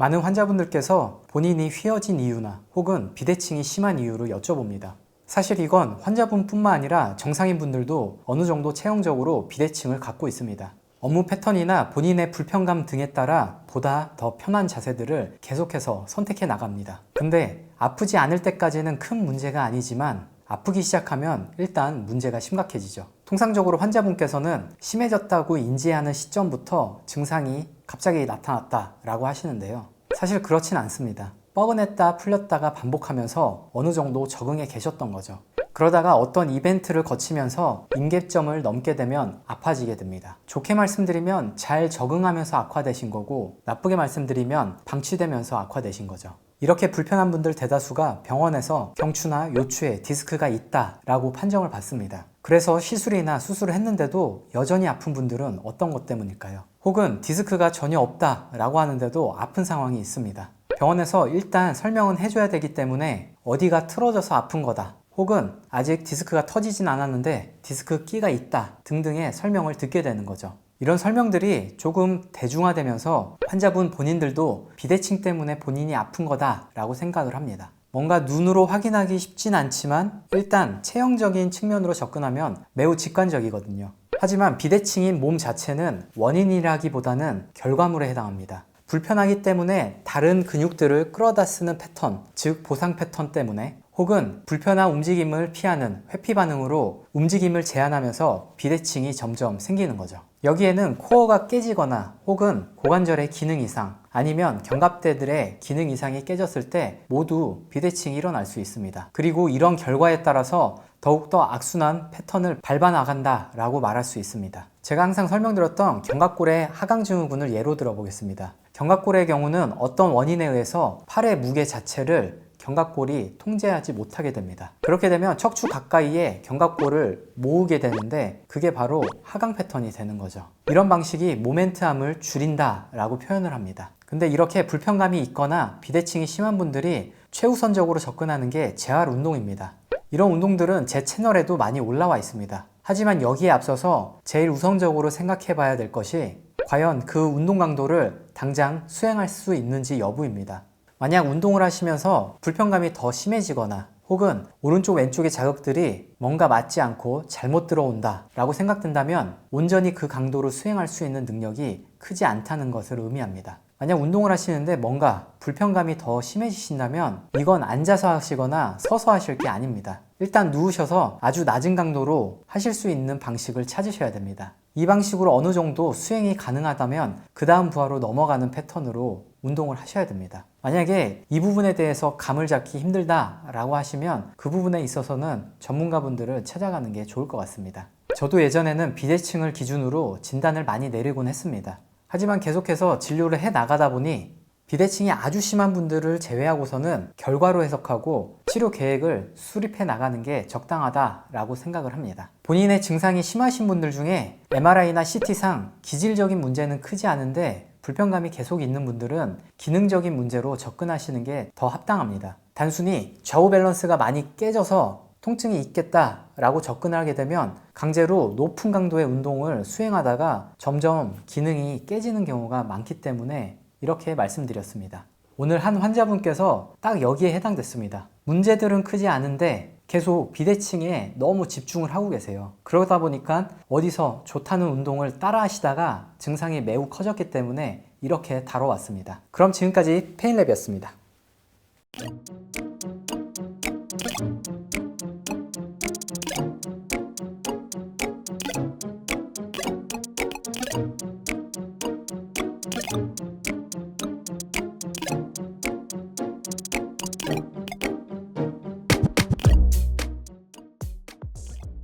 많은 환자분들께서 본인이 휘어진 이유나 혹은 비대칭이 심한 이유를 여쭤봅니다. 사실 이건 환자분뿐만 아니라 정상인분들도 어느 정도 체형적으로 비대칭을 갖고 있습니다. 업무 패턴이나 본인의 불편감 등에 따라 보다 더 편한 자세들을 계속해서 선택해 나갑니다. 근데 아프지 않을 때까지는 큰 문제가 아니지만 아프기 시작하면 일단 문제가 심각해지죠. 통상적으로 환자분께서는 심해졌다고 인지하는 시점부터 증상이 갑자기 나타났다라고 하시는데요. 사실 그렇진 않습니다. 뻐근했다 풀렸다가 반복하면서 어느 정도 적응해 계셨던 거죠. 그러다가 어떤 이벤트를 거치면서 임계점을 넘게 되면 아파지게 됩니다. 좋게 말씀드리면 잘 적응하면서 악화되신 거고, 나쁘게 말씀드리면 방치되면서 악화되신 거죠. 이렇게 불편한 분들 대다수가 병원에서 경추나 요추에 디스크가 있다라고 판정을 받습니다. 그래서 시술이나 수술을 했는데도 여전히 아픈 분들은 어떤 것 때문일까요? 혹은 디스크가 전혀 없다라고 하는데도 아픈 상황이 있습니다. 병원에서 일단 설명은 해줘야 되기 때문에 어디가 틀어져서 아픈 거다, 혹은 아직 디스크가 터지진 않았는데 디스크 끼가 있다 등등의 설명을 듣게 되는 거죠. 이런 설명들이 조금 대중화되면서 환자분 본인들도 비대칭 때문에 본인이 아픈 거다라고 생각을 합니다. 뭔가 눈으로 확인하기 쉽진 않지만 일단 체형적인 측면으로 접근하면 매우 직관적이거든요. 하지만 비대칭인 몸 자체는 원인이라기보다는 결과물에 해당합니다. 불편하기 때문에 다른 근육들을 끌어다 쓰는 패턴, 즉 보상 패턴 때문에, 혹은 불편한 움직임을 피하는 회피 반응으로 움직임을 제한하면서 비대칭이 점점 생기는 거죠. 여기에는 코어가 깨지거나 혹은 고관절의 기능 이상, 아니면 견갑대들의 기능 이상이 깨졌을 때 모두 비대칭이 일어날 수 있습니다. 그리고 이런 결과에 따라서 더욱더 악순환 패턴을 밟아 나간다 라고 말할 수 있습니다. 제가 항상 설명드렸던 견갑골의 하강증후군을 예로 들어보겠습니다. 견갑골의 경우는 어떤 원인에 의해서 팔의 무게 자체를 견갑골이 통제하지 못하게 됩니다. 그렇게 되면 척추 가까이에 견갑골을 모으게 되는데 그게 바로 하강 패턴이 되는 거죠. 이런 방식이 모멘트함을 줄인다 라고 표현을 합니다. 근데 이렇게 불편감이 있거나 비대칭이 심한 분들이 최우선적으로 접근하는 게 재활 운동입니다. 이런 운동들은 제 채널에도 많이 올라와 있습니다. 하지만 여기에 앞서서 제일 우선적으로 생각해 봐야 될 것이 과연 그 운동 강도를 당장 수행할 수 있는지 여부입니다. 만약 운동을 하시면서 불편감이 더 심해지거나 혹은 오른쪽 왼쪽의 자극들이 뭔가 맞지 않고 잘못 들어온다 라고 생각된다면 온전히 그 강도로 수행할 수 있는 능력이 크지 않다는 것을 의미합니다. 만약 운동을 하시는데 뭔가 불편감이 더 심해지신다면 이건 앉아서 하시거나 서서 하실 게 아닙니다. 일단 누우셔서 아주 낮은 강도로 하실 수 있는 방식을 찾으셔야 됩니다. 이 방식으로 어느 정도 수행이 가능하다면 그 다음 부하로 넘어가는 패턴으로 운동을 하셔야 됩니다. 만약에 이 부분에 대해서 감을 잡기 힘들다라고 하시면 그 부분에 있어서는 전문가분들을 찾아가는 게 좋을 것 같습니다. 저도 예전에는 비대칭을 기준으로 진단을 많이 내리곤 했습니다. 하지만 계속해서 진료를 해 나가다 보니 비대칭이 아주 심한 분들을 제외하고서는 결과로 해석하고 치료 계획을 수립해 나가는 게 적당하다라고 생각을 합니다. 본인의 증상이 심하신 분들 중에 MRI나 CT상 기질적인 문제는 크지 않은데 불편감이 계속 있는 분들은 기능적인 문제로 접근하시는 게 더 합당합니다. 단순히 좌우 밸런스가 많이 깨져서 통증이 있겠다라고 접근을 하게 되면 강제로 높은 강도의 운동을 수행하다가 점점 기능이 깨지는 경우가 많기 때문에 이렇게 말씀드렸습니다. 오늘 한 환자분께서 딱 여기에 해당됐습니다. 문제들은 크지 않은데 계속 비대칭에 너무 집중을 하고 계세요. 그러다 보니까 어디서 좋다는 운동을 따라 하시다가 증상이 매우 커졌기 때문에 이렇게 다뤄왔습니다. 그럼 지금까지 페인랩이었습니다.